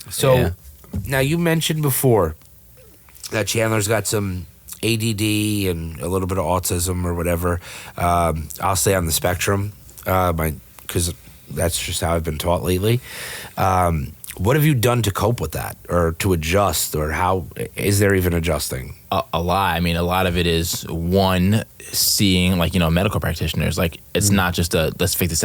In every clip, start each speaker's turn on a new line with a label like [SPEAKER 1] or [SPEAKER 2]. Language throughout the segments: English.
[SPEAKER 1] So now you mentioned before that Chandler's got some ADD and a little bit of autism or whatever. I'll say on the spectrum, because that's just how I've been taught lately. What have you done to cope with that, or to adjust, or how is there even adjusting?
[SPEAKER 2] A lot. I mean, a lot of it is one, seeing medical practitioners. Like, it's not just a let's fix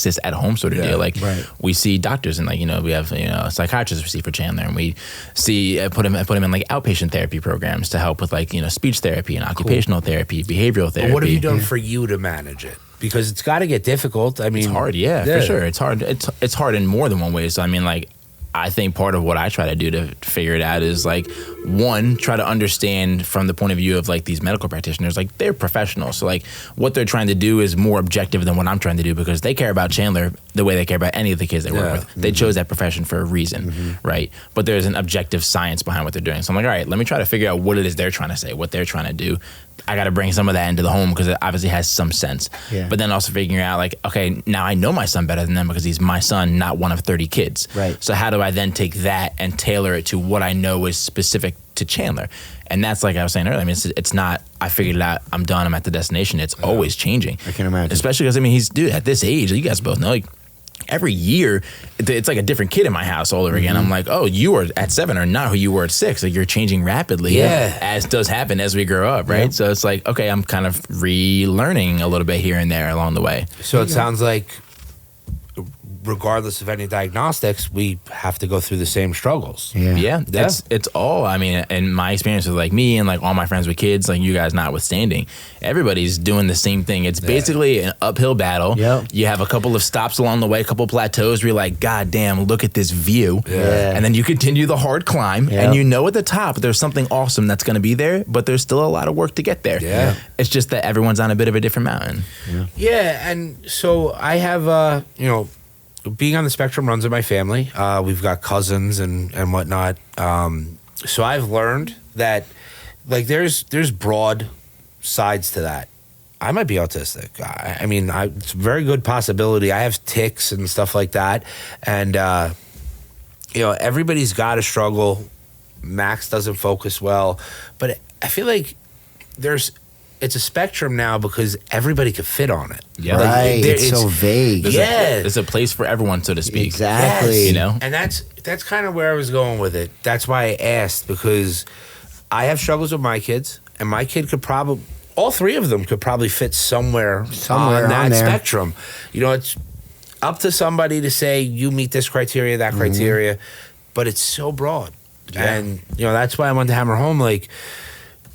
[SPEAKER 2] this at home sort of deal. Like, we see doctors, and we have psychiatrists we see for Chandler, and we see put him in like outpatient therapy programs to help with speech therapy and occupational therapy, behavioral therapy.
[SPEAKER 1] But what have you done for you to manage it? Because it's got to get difficult. I mean,
[SPEAKER 2] it's hard. Yeah, for sure. It's hard. It's hard in more than one way. So I mean, I think part of what I try to do to figure it out is one, try to understand from the point of view of these medical practitioners, they're professionals. So what they're trying to do is more objective than what I'm trying to do, because they care about Chandler the way they care about any of the kids they work with. They chose that profession for a reason, right? But there's an objective science behind what they're doing. So I'm all right, let me try to figure out what it is they're trying to say, what they're trying to do. I got to bring some of that into the home because it obviously has some sense. Yeah. But then also figuring out okay, now I know my son better than them because he's my son, not one of 30 kids.
[SPEAKER 3] Right.
[SPEAKER 2] So how do I then take that and tailor it to what I know is specific to Chandler? And that's like I was saying earlier. I mean, it's not, I figured it out, I'm done, I'm at the destination. It's always changing.
[SPEAKER 3] I can imagine.
[SPEAKER 2] Especially because, he's, dude, at this age, you guys both know, every year, it's like a different kid in my house all over again. I'm like, oh, you were at 7 are not who you were at 6. You're changing rapidly, as does happen as we grow up, right? Yep. So it's okay, I'm kind of relearning a little bit here and there along the way.
[SPEAKER 1] So it sounds like, regardless of any diagnostics, we have to go through the same struggles.
[SPEAKER 2] It's all, in my experience with me and all my friends with kids, you guys notwithstanding, everybody's doing the same thing. It's basically an uphill battle. You have a couple of stops along the way, a couple of plateaus where you're like, God damn, look at this view. And then you continue the hard climb, and at the top there's something awesome that's going to be there, but there's still a lot of work to get there. It's just that everyone's on a bit of a different mountain.
[SPEAKER 1] And so I have, being on the spectrum runs in my family. We've got cousins and whatnot. So I've learned that there's broad sides to that. I might be autistic. It's a very good possibility. I have tics and stuff like that. And, everybody's got to struggle. Max doesn't focus well. But I feel like it's a spectrum now because everybody could fit on it.
[SPEAKER 2] Yeah.
[SPEAKER 3] Right. It's so vague.
[SPEAKER 2] There's a place for everyone, so to speak.
[SPEAKER 3] Exactly.
[SPEAKER 1] Yes. And that's kind of where I was going with it. That's why I asked, because I have struggles with my kids, and my kid could probably, all three of them could probably fit somewhere on that spectrum. It's up to somebody to say, you meet this criteria, that criteria, but it's so broad. Yeah. And, that's why I wanted to hammer home,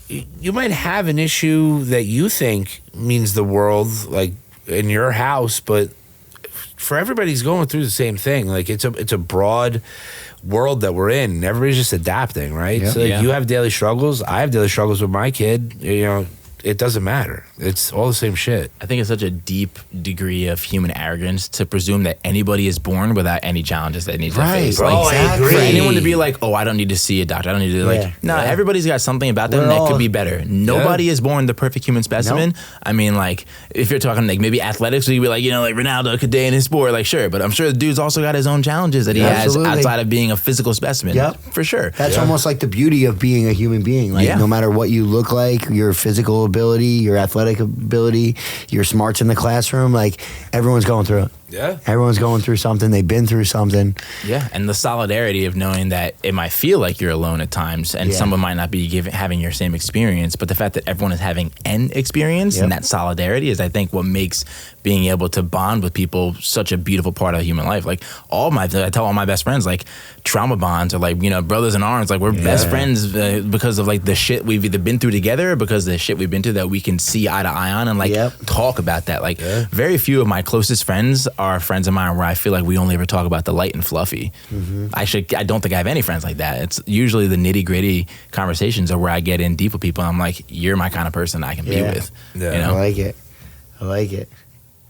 [SPEAKER 1] you might have an issue that you think means the world, in your house, but for everybody's going through the same thing. It's a broad world that we're in. Everybody's just adapting, right? Yep. So you have daily struggles. I have daily struggles with my kid. It doesn't matter. It's all the same shit.
[SPEAKER 2] I think it's such a deep degree of human arrogance to presume that anybody is born without any challenges they need to face.
[SPEAKER 1] I agree.
[SPEAKER 2] For anyone to be I don't need to see a doctor. I don't need to everybody's got something about them that could be better. Nobody is born the perfect human specimen. Nope. If you're talking maybe athletics, you'd be Ronaldo could day in his sport, sure. But I'm sure the dude's also got his own challenges that he has outside of being a physical specimen.
[SPEAKER 3] Yep.
[SPEAKER 2] For sure.
[SPEAKER 3] That's almost like the beauty of being a human being. No matter what you look like, your physical ability, your athletic ability, your smarts in the classroom, everyone's going through it.
[SPEAKER 1] Yeah.
[SPEAKER 3] Everyone's going through something. They've been through something.
[SPEAKER 2] Yeah. And the solidarity of knowing that it might feel like you're alone at times and someone might not be having your same experience, but the fact that everyone is having an experience and that solidarity is, I think, what makes being able to bond with people such a beautiful part of human life. I tell all my best friends, trauma bonds are brothers in arms. We're best friends because of the shit we've either been through together or because of the shit we've been through that we can see eye to eye on and talk about that. Very few of my closest friends are friends of mine where I feel like we only ever talk about the light and fluffy. I don't think I have any friends like that. It's usually the nitty gritty conversations are where I get in deep with people. And I'm you're my kind of person I can be with.
[SPEAKER 3] Yeah. I like it.